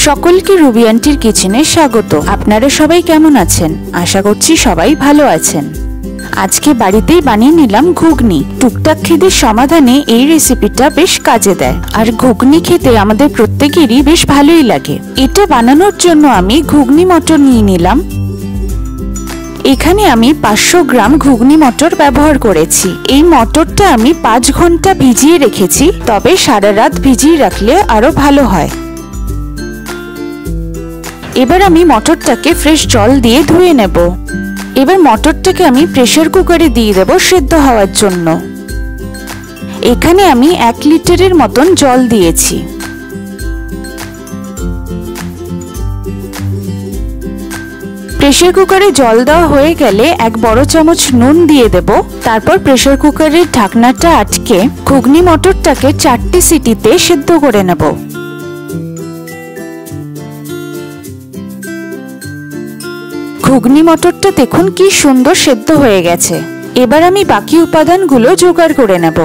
সকলকে রুবি আন্টির কিচেনে স্বাগত। আপনারা সবাই কেমন আছেন? আশা করছি সবাই ভালো আছেন। আজকে বাড়িতেই বানিয়ে নিলাম ঘুগনি। টুকটাক খিদের সমাধানে এই রেসিপিটা বেশ কাজে দেয়, আর ঘুগনি খেতে আমাদের প্রত্যেকেরই বেশ ভালোই লাগে। এটা বানানোর জন্য আমি ঘুগনি মটর নিয়ে নিলাম। এখানে আমি 500 গ্রাম ঘুগনি মটর ব্যবহার করেছি। এই মটরটা আমি 5 ঘন্টা ভিজিয়ে রেখেছি, তবে সারা রাত ভিজিয়ে রাখলে আরো ভালো হয়। এবার আমি মটরটাকে ফ্রেশ জল দিয়ে ধুয়ে নেব। এবার মটরটাকে আমি প্রেসার কুকারে দিয়ে দেব সেদ্ধ হওয়ার জন্য। এখানে আমি 1 লিটারের মতন জল দিয়েছি। প্রেসার কুকারে জল দেওয়া হয়ে গেলে 1 বড় চামচ নুন দিয়ে দেব। তারপর প্রেসার কুকারের ঢাকনাটা আটকে ঘুগনি মটরটাকে 4টে সিটিতে সেদ্ধ করে নেব। ঘুগনি মটরটা দেখুন কি সুন্দর সেদ্ধ হয়ে গেছে। এবার আমি বাকি উপাদানগুলো জোগাড় করে নেব।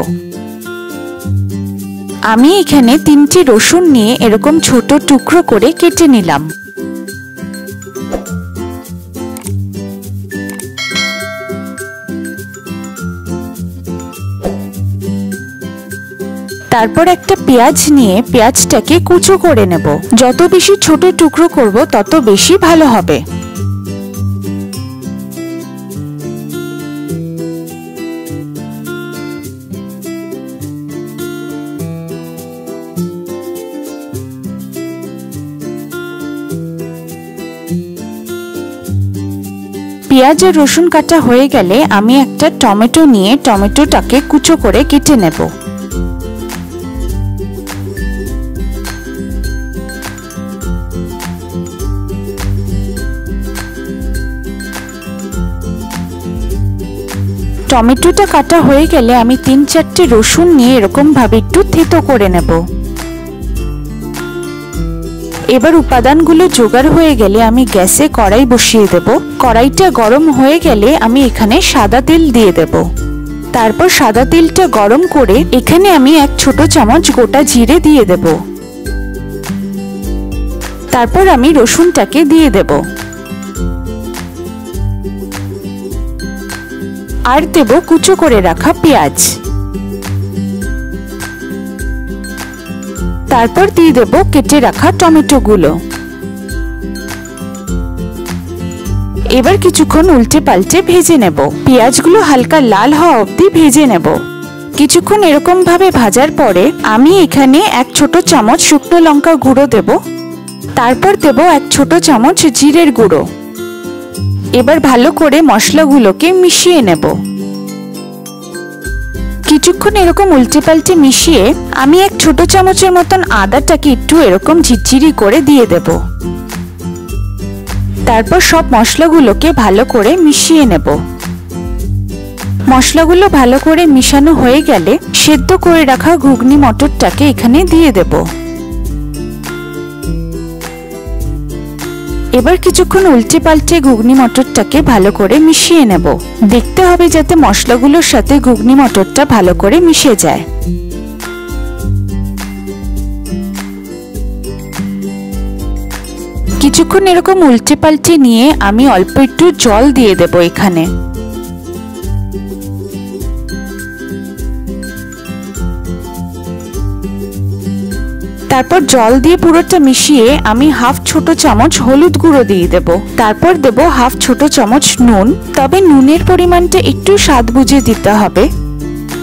আমি এখানে 3টে রসুন নিয়ে এরকম ছোট টুকরো করে কেটে নিলাম। তারপর একটা পেঁয়াজ নিয়ে পেঁয়াজটাকে কুচো করে নেব। যত বেশি ছোট টুকরো করব তত বেশি ভালো হবে। পেঁয়াজ আর রসুন কাটা হয়ে গেলে আমি একটা টমেটো নিয়ে টমেটোটাকে কুচো করে কেটে নেব। টমেটোটা কাটা হয়ে গেলে আমি 3-4টে রসুন নিয়ে এরকম ভাবে একটু থেতো করে নেব। এবার উপাদানগুলো জোগাড় হয়ে গেলে আমি গ্যাসে কড়াই বসিয়ে দেব। কড়াইটা গরম হয়ে গেলে আমি এখানে সাদা তেল দিয়ে দেব। তারপর সাদা তেলটা গরম করে এখানে আমি 1 ছোট চামচ গোটা জিরে দিয়ে দেব। তারপর আমি রসুনটাকে দিয়ে দেব আর দেব কুচো করে রাখা পেঁয়াজ। তারপর দিয়ে দেব কেটে রাখা টমেটোগুলো। এবার কিছুক্ষণ উল্টে পাল্টে ভেজে নেব। পেঁয়াজগুলো হালকা লাল হওয়া অবধি ভেজে নেব। কিছুক্ষণ এরকম ভাবে ভাজার পরে আমি এখানে 1 ছোট চামচ শুকনো লঙ্কা গুঁড়ো দেব। তারপর দেব 1 ছোট চামচ জিরের গুঁড়ো। এবার ভালো করে মশলাগুলোকে মিশিয়ে নেব। কিছুক্ষণ এরকম উল্টে পাল্টে মিশিয়ে আমি 1 ছোট চামচের মতন আদাটাকে একটু এরকম ঝিরঝিরি করে দিয়ে দেব। তারপর সব মশলাগুলোকে ভালো করে মিশিয়ে নেব। মশলাগুলো ভালো করে মিশানো হয়ে গেলে সেদ্ধ করে রাখা ঘুগনি মটরটাকে এখানে দিয়ে দেব। এবার কিছুক্ষণ উল্টে পাল্টে ঘুগনি মটরটাকে ভালো করে মিশিয়ে নেব। দেখতে হবে যাতে মশলাগুলোর সাথে ঘুগনি মটরটা ভালো করে মিশে যায়। কিছুক্ষণ এরকম উল্টে পাল্টে নিয়ে আমি অল্প একটু জল দিয়ে দেব এখানে। তারপর জল দিয়ে পুরোটা মিশিয়ে আমি 1/2 ছোট চামচ হলুদ গুঁড়ো দিয়ে দেব। তারপর দেব 1/2 ছোট চামচ নুন। তবে নুনের পরিমাণটা একটু স্বাদ বুঝে দিতে হবে।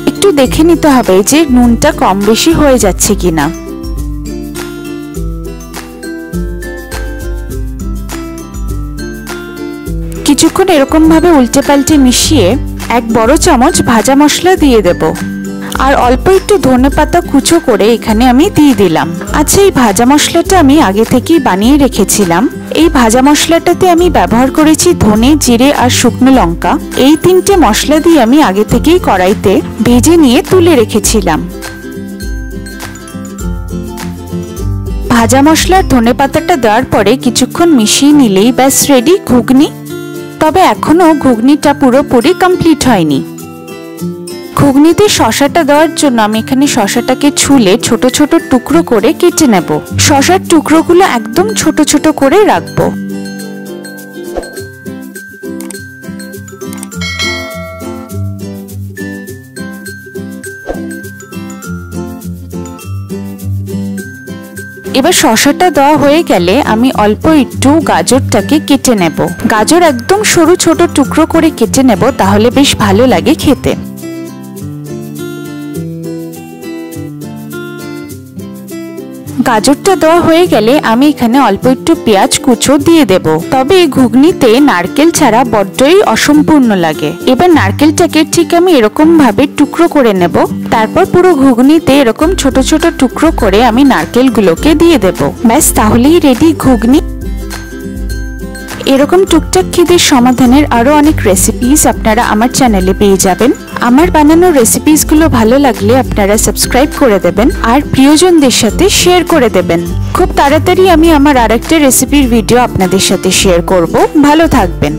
একটু দেখে নিতে হবে যে নুনটা কম বেশি হয়ে যাচ্ছে কিনা। কিছুক্ষণ এরকম ভাবে উল্টে পাল্টে মিশিয়ে 1 বড় চামচ ভাজা মশলা দিয়ে দেব। আর অল্প একটু ধনেপাতা কুচো করে এখানে আমি দিয়ে দিলাম। আচ্ছা, এই ভাজা মশলাটা আমি আগে থেকেই বানিয়ে রেখেছিলাম। এই ভাজা মশলাটাতে আমি ব্যবহার করেছি ধনে, জিরে আর শুকনো লঙ্কা। এই 3টে মশলা দিয়ে আমি আগে থেকেই কড়াইতে ভেজে নিয়ে তুলে রেখেছিলাম। ভাজা মশলার ধনেপাতাটা দেওয়ার পরে কিছুক্ষণ মিশিয়ে নিলেই ব্যাস রেডি ঘুগনি। তবে এখনো ঘুগনিটা পুরোপুরি কমপ্লিট হয়নি। ঘুগনিতে শসাটা দেওয়ার জন্য আমি এখানে শসাটাকে ছুলে ছোট ছোট টুকরো করে কেটে নেব। শসার টুকরোগুলো একদম ছোট ছোট করে রাখবো। এবার শসাটা দেওয়া হয়ে গেলে আমি অল্প একটু গাজরটাকে কেটে নেব। গাজর একদম সরু ছোট টুকরো করে কেটে নেব, তাহলে বেশ ভালো লাগে খেতে। গাজরটা দেওয়া হয়ে গেলে আমি এখানে অল্প একটু পেঁয়াজ কুচো দিয়ে দেব। তবে ঘুগনিতে নারকেল ছাড়া বড্ডই অসম্পূর্ণ লাগে। এবার নারকেলটাকে ঠিক আমি এরকম ভাবে টুকরো করে নেব। তারপর পুরো ঘুগনিতে এরকম ছোট ছোট টুকরো করে আমি নারকেলগুলোকে দিয়ে দেব। ব্যাস, তাহলেই রেডি ঘুগনি। এরকম টুকটাক খিদের সমাধানের আরো অনেক রেসিপিস আপনারা আমার চ্যানেলে পেয়ে যাবেন। আমার বানানো রেসিপিসগুলো ভালো লাগলে আপনারা সাবস্ক্রাইব করে দেবেন আর প্রিয়জনদের সাথে শেয়ার করে দেবেন। খুব তাড়াতাড়ি আমি আমার আরেকটা রেসিপির ভিডিও আপনাদের সাথে শেয়ার করব। ভালো থাকবেন।